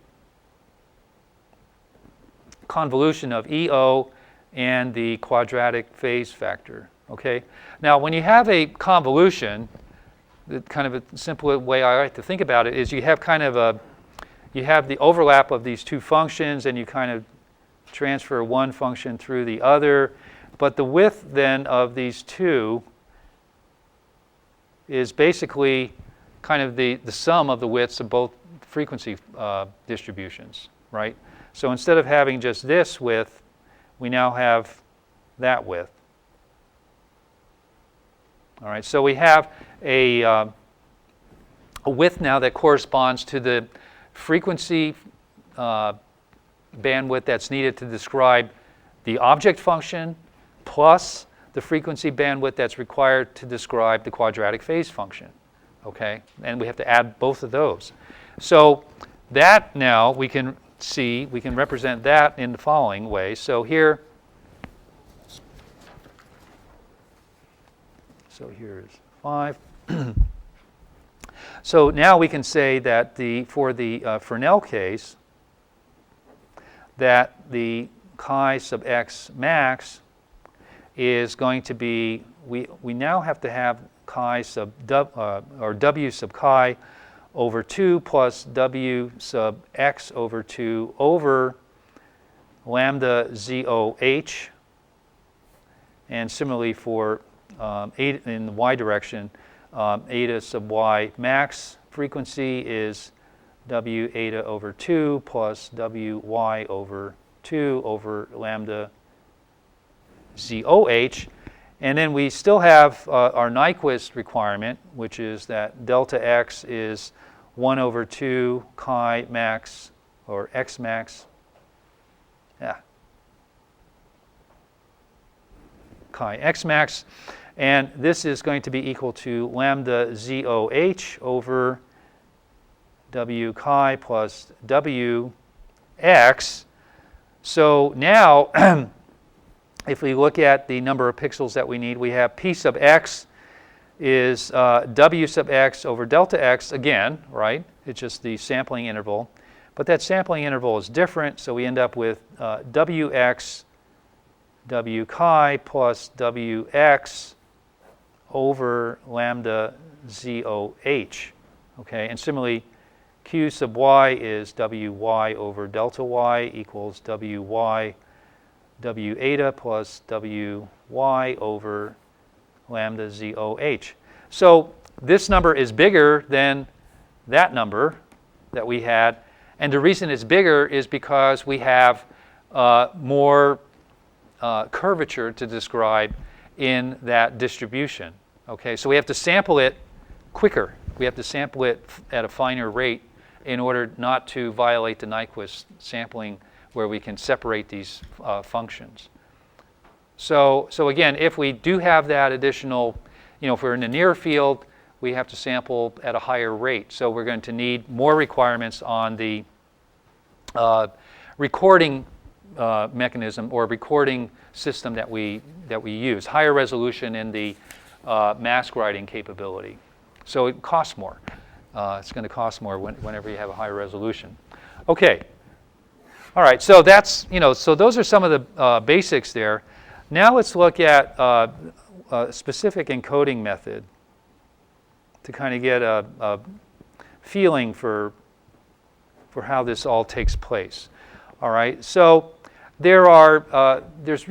Convolution of EO and the quadratic phase factor, okay? Now when you have a convolution, the kind of a simple way I like to think about it is you have kind of you have the overlap of these two functions and you kind of transfer one function through the other, but the width then of these two is basically kind of the sum of the widths of both frequency distributions, right? So instead of having just this width, we now have that width. All right, so we have a width now that corresponds to the frequency bandwidth that's needed to describe the object function plus the frequency bandwidth that's required to describe the quadratic phase function, okay? And we have to add both of those. So that now we can represent that in the following way. So here is 5. So now we can say that for the Fresnel case, that the chi sub x max is going to be, we now have to have chi sub or w sub chi over 2 plus w sub x over 2 over lambda ZOH And similarly for eta in the y direction, eta sub y max frequency is w eta over 2 plus wy over 2 over lambda ZOH. And then we still have our Nyquist requirement, which is that delta x is 1 over 2 chi max, or x max, chi x max. And this is going to be equal to lambda ZOH over w chi plus w x. So now, if we look at the number of pixels that we need, we have p sub x is w sub x over delta x again, right? It's just the sampling interval. But that sampling interval is different, so we end up with wx w chi plus wx over lambda ZOH. Okay, and similarly, q sub y is wy over delta y equals wy w eta plus wy over lambda ZOH. So this number is bigger than that number that we had. And the reason it's bigger is because we have more curvature to describe in that distribution. Okay, so we have to sample it quicker. We have to sample it at a finer rate in order not to violate the Nyquist sampling, where we can separate these functions. So again, if we do have that additional, if we're in the near field, we have to sample at a higher rate. So we're going to need more requirements on the recording mechanism or recording system that we use. Higher resolution in the mask writing capability. So it costs more. It's going to cost more whenever you have a higher resolution. Okay. All right. So that's so those are some of the basics there. Now let's look at a specific encoding method to kind of get a feeling for how this all takes place. All right. So there's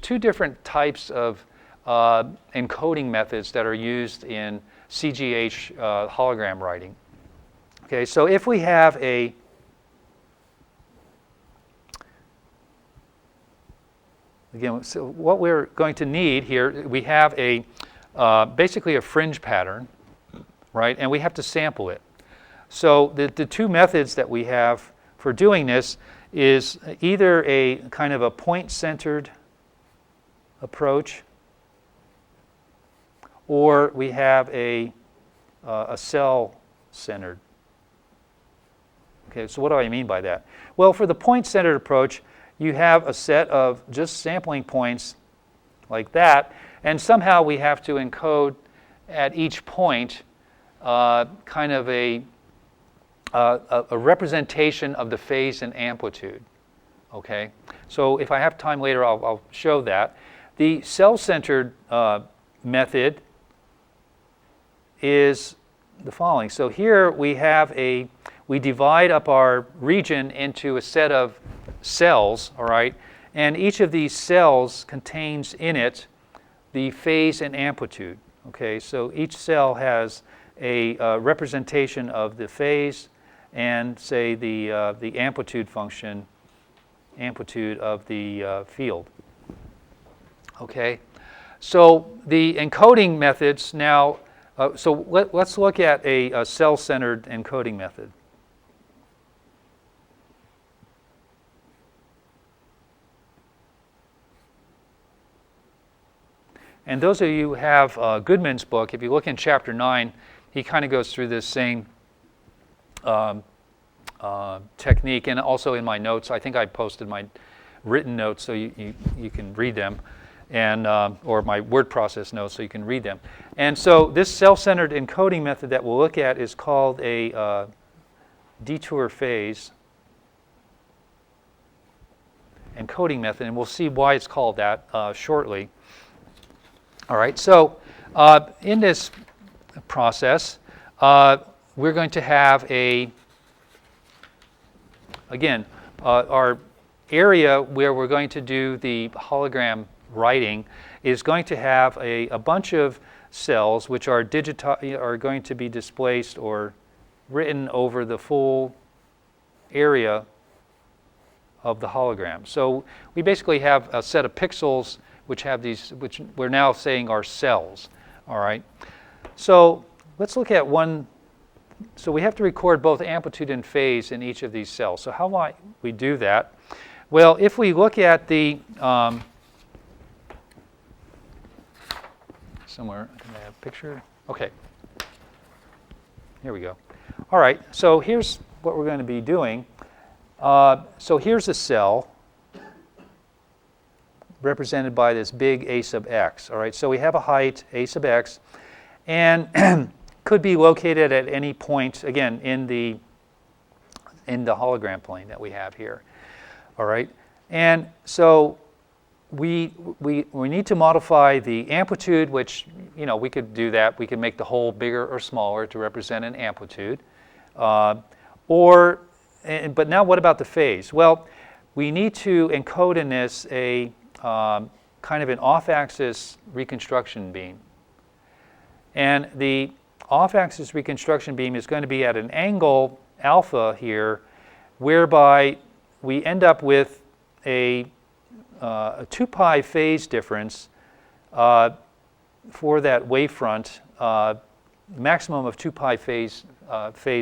two different types of encoding methods that are used in CGH hologram writing. Okay. So if we have so what we're going to need here, we have basically a fringe pattern, right? And we have to sample it. So the two methods that we have for doing this is either a kind of a point-centered approach, or we have a cell-centered. Okay, so what do I mean by that? Well, for the point-centered approach, you have a set of just sampling points like that, and somehow we have to encode at each point kind of a representation of the phase and amplitude. Okay, so if I have time later, I'll show that. The cell-centered method is the following. So here we divide up our region into a set of cells, all right, and each of these cells contains in it the phase and amplitude. Okay, so each cell has a representation of the phase and, say, the amplitude function, amplitude of the field. Okay, so the encoding methods now. So let's look at a cell-centered encoding method. And those of you who have Goodman's book, if you look in chapter 9, he kind of goes through this same technique. And also in my notes, I think I posted my written notes so you can read them, and or my word process notes so you can read them. And so this cell-centered encoding method that we'll look at is called a detour phase encoding method, and we'll see why it's called that shortly. All right, so in this process, we're going to have our area where we're going to do the hologram writing is going to have a bunch of cells which are going to be displaced or written over the full area of the hologram. So we basically have a set of pixels which have these, which we're now saying are cells. All right. So let's look at one. So we have to record both amplitude and phase in each of these cells. So how might we do that? Well, if we look at the somewhere, can I have a picture? Okay. Here we go. All right. So here's what we're going to be doing. So here's a cell represented by this big A sub x. All right. So we have a height A sub x, and could be located at any point, again, in the hologram plane that we have here. All right. And so we need to modify the amplitude, which, you know, we could do that. We could make the hole bigger or smaller to represent an amplitude. But now what about the phase? Well, we need to encode in this a kind of an off-axis reconstruction beam. And the off-axis reconstruction beam is going to be at an angle alpha here, whereby we end up with a 2 pi phase difference for that wavefront, maximum of 2 pi phase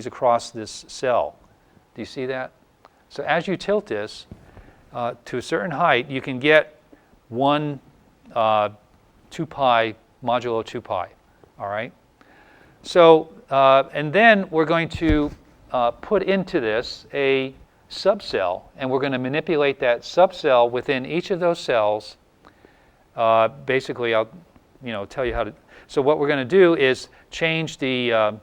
across this cell. Do you see that? So as you tilt this to a certain height, you can get 1 2 pi modulo 2 pi. All right. So and then we're going to put into this a subcell, and we're going to manipulate that subcell within each of those cells. Basically, I'll tell you how to. So what we're going to do is change the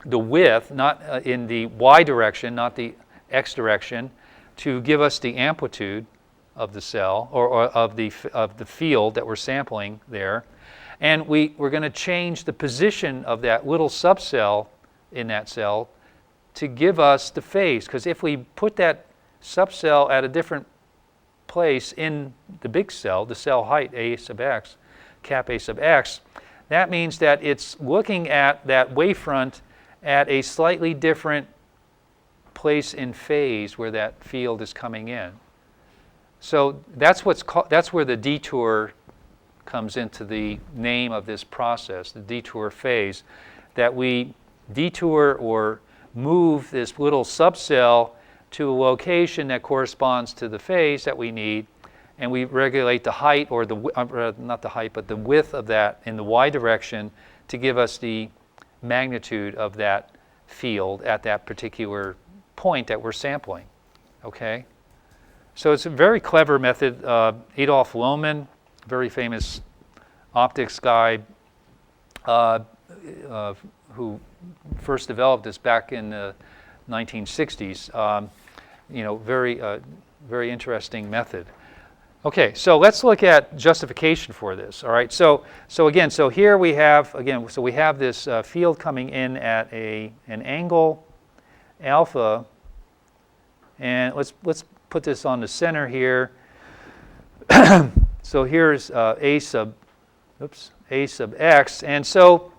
width, not in the y direction, not the x direction, to give us the amplitude of the cell or of the field that we're sampling there. And we're going to change the position of that little subcell in that cell to give us the phase. Because if we put that subcell at a different place in the big cell, the cell height A sub x, cap A sub x, that means that it's looking at that wavefront at a slightly different place in phase where that field is coming in. So that's where the detour comes into the name of this process, the detour phase, that we detour or move this little subcell to a location that corresponds to the phase that we need, and we regulate the height, or not the height, but the width of that in the y direction to give us the magnitude of that field at that particular point that we're sampling. Okay? So it's a very clever method. Adolf Lohmann, very famous optics guy, who first developed this back in the 1960s. Very interesting method. Okay, so let's look at justification for this. All right, so here we have this field coming in at an angle alpha, and let's put this on the center here. So here's A sub x, and so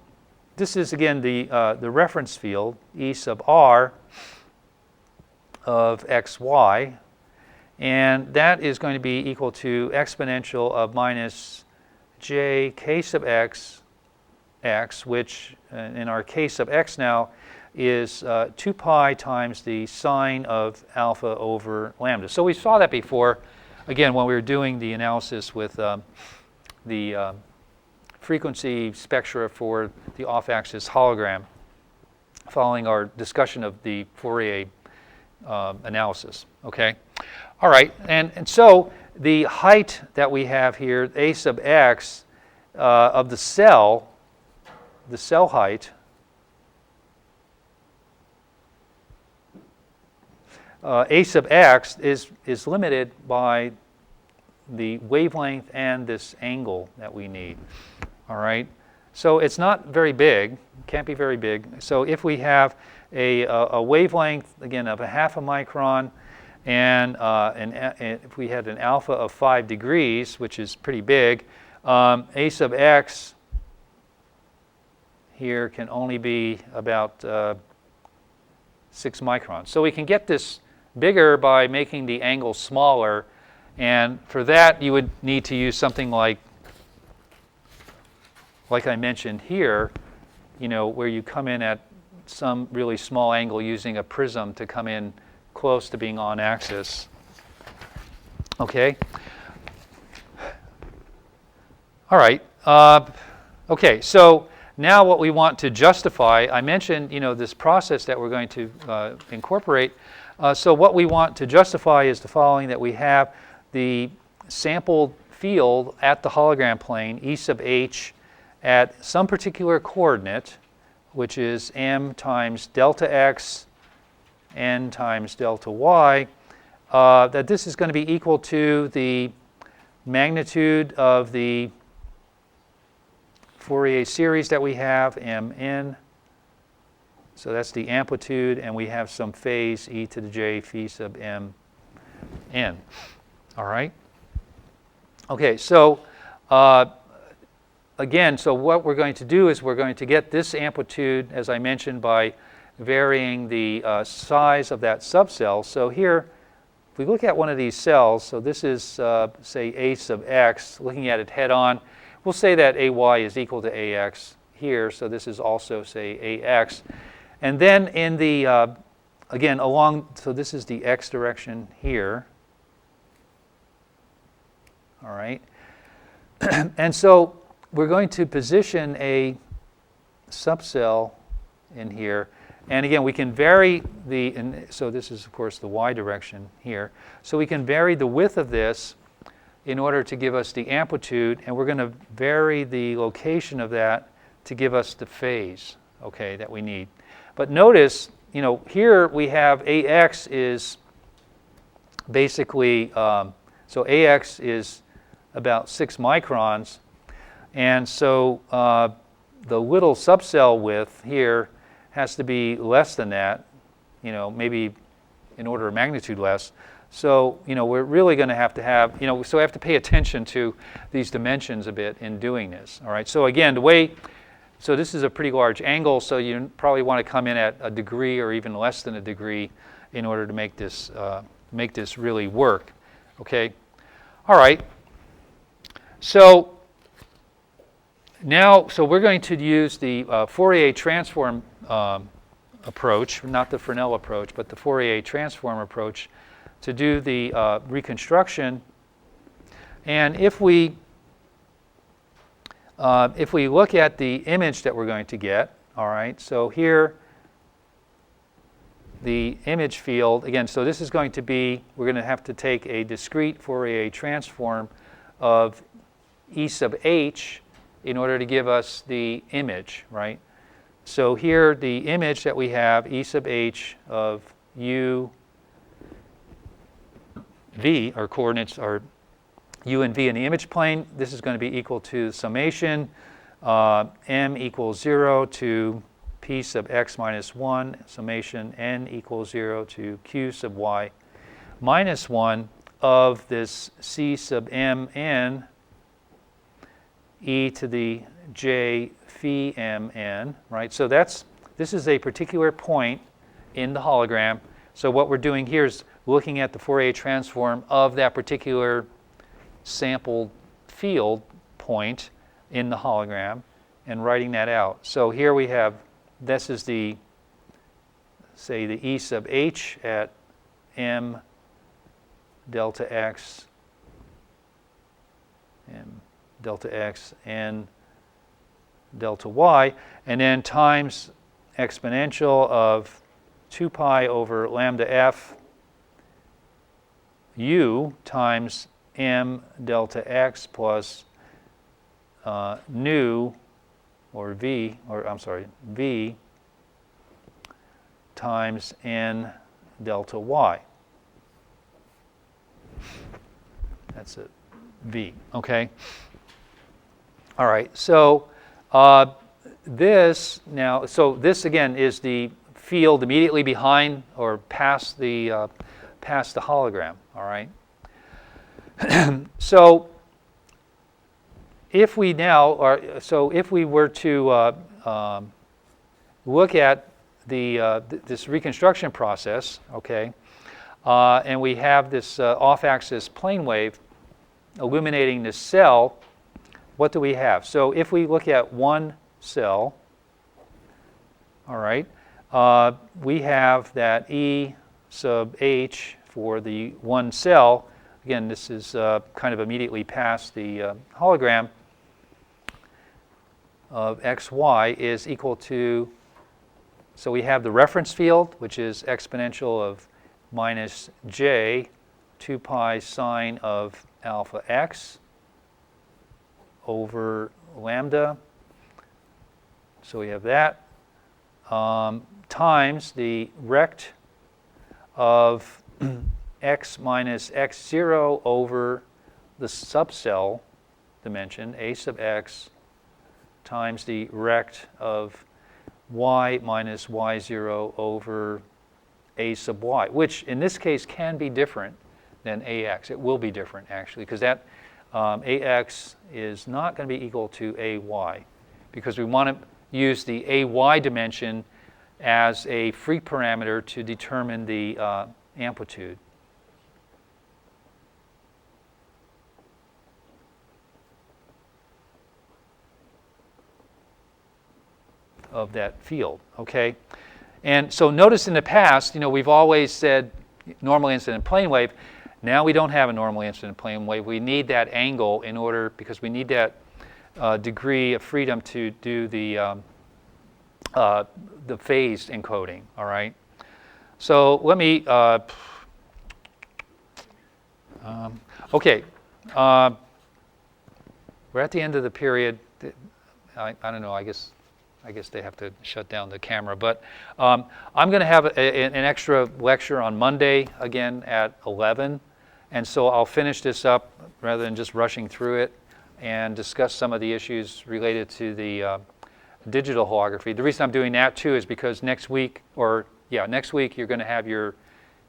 this is again the reference field E sub r of xy, and that is going to be equal to exponential of minus j k sub x, which in our k sub x now is 2 pi times the sine of alpha over lambda. So we saw that before, again, when we were doing the analysis with the frequency spectra for the off-axis hologram, following our discussion of the Fourier analysis. Okay, all right, and so the height that we have here, A sub x, of the cell height, A sub x is limited by the wavelength and this angle that we need. All right, so it's not very big, can't be very big. So if we have a wavelength, again, of a half a micron, and if we had an alpha of 5 degrees, which is pretty big, a sub x here can only be about 6 microns. So we can get this bigger by making the angle smaller, and for that you would need to use something like I mentioned here, where you come in at some really small angle using a prism to come in close to being on axis. Okay? All right. Okay, so now what we want to justify, I mentioned, this process that we're going to incorporate. So what we want to justify is the following, that we have the sampled field at the hologram plane, E sub h, at some particular coordinate, which is m times delta x, n times delta y, that this is going to be equal to the magnitude of the Fourier series that we have, mn. So that's the amplitude, and we have some phase, e to the j phi sub m n. All right? Okay, so again, so what we're going to do is we're going to get this amplitude, as I mentioned, by varying the size of that subcell. So here, if we look at one of these cells, so this is, say, a sub x, looking at it head on, we'll say that ay is equal to ax here, so this is also, say, ax. And then in the, again, so this is the x direction here. All right. And so we're going to position a subcell in here. And again, we can vary so this is, of course, the y direction here. So we can vary the width of this in order to give us the amplitude, and we're going to vary the location of that to give us the phase, okay, that we need. But notice, here we have AX is basically, so AX is about 6 microns, and so the little subcell width here has to be less than that, maybe in order of magnitude less. So, we're really going to have, so I have to pay attention to these dimensions a bit in doing this. All right. So again, so this is a pretty large angle, so you probably want to come in at a degree or even less than a degree in order to make this really work. Okay. All right. So now, so we're going to use the Fourier transform approach, not the Fresnel approach, but the Fourier transform approach, to do the reconstruction. And if we look at the image that we're going to get, all right, so here the image field, again, so this is going to be, we're going to have to take a discrete Fourier transform of E sub h in order to give us the image, right? So here the image that we have, E sub h of u v, our coordinates are u and v in the image plane. This is going to be equal to summation m equals 0 to p sub x minus 1, summation n equals 0 to q sub y minus 1 of this c sub m n e to the j phi m n, right? So this is a particular point in the hologram. So what we're doing here is looking at the Fourier transform of that particular sampled field point in the hologram and writing that out. So here we have, this is the, say, the E sub h at m delta x, m delta x, n delta y, and then times exponential of 2 pi over lambda f u times m delta x plus nu, or v, or I'm sorry, v times n delta y. That's it, v, okay? All right, so this again is the field immediately behind or past the past the hologram, all right? So if we if we were to look at this reconstruction process, okay, and we have this off-axis plane wave illuminating this cell, what do we have? So if we look at one cell, all right, we have that E sub h for the one cell. Again, this is kind of immediately past the hologram of xy is equal to, so we have the reference field, which is exponential of minus j 2 pi sine of alpha x over lambda. So we have that times the rect of x minus x0 over the subcell dimension, a sub x, times the rect of y minus y0 over a sub y, which in this case can be different than ax. It will be different, actually, because that ax is not going to be equal to ay, because we want to use the ay dimension as a free parameter to determine the amplitude. Of that field, okay? And so notice in the past, we've always said normal incident plane wave. Now we don't have a normal incident plane wave. We need that angle in order, because we need that degree of freedom to do the phased encoding, all right? So let me, okay. We're at the end of the period. I don't know, I guess they have to shut down the camera. But I'm going to have an extra lecture on Monday, again, at 11. And so I'll finish this up rather than just rushing through it and discuss some of the issues related to the digital holography. The reason I'm doing that, too, is because next week you're going to have your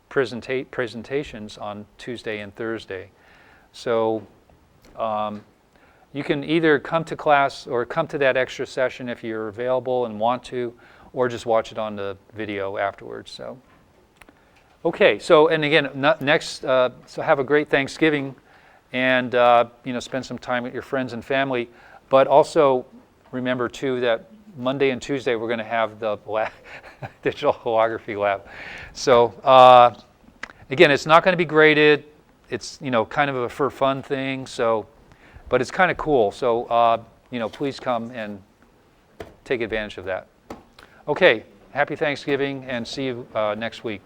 presentations on Tuesday and Thursday. So you can either come to class or come to that extra session if you're available and want to, or just watch it on the video afterwards. So, okay. So, and again, next, so have a great Thanksgiving, and spend some time with your friends and family. But also remember too that Monday and Tuesday we're going to have the digital holography lab. So again, it's not going to be graded. It's kind of a for fun thing. So. But it's kind of cool, so please come and take advantage of that. Okay, happy Thanksgiving, and see you next week.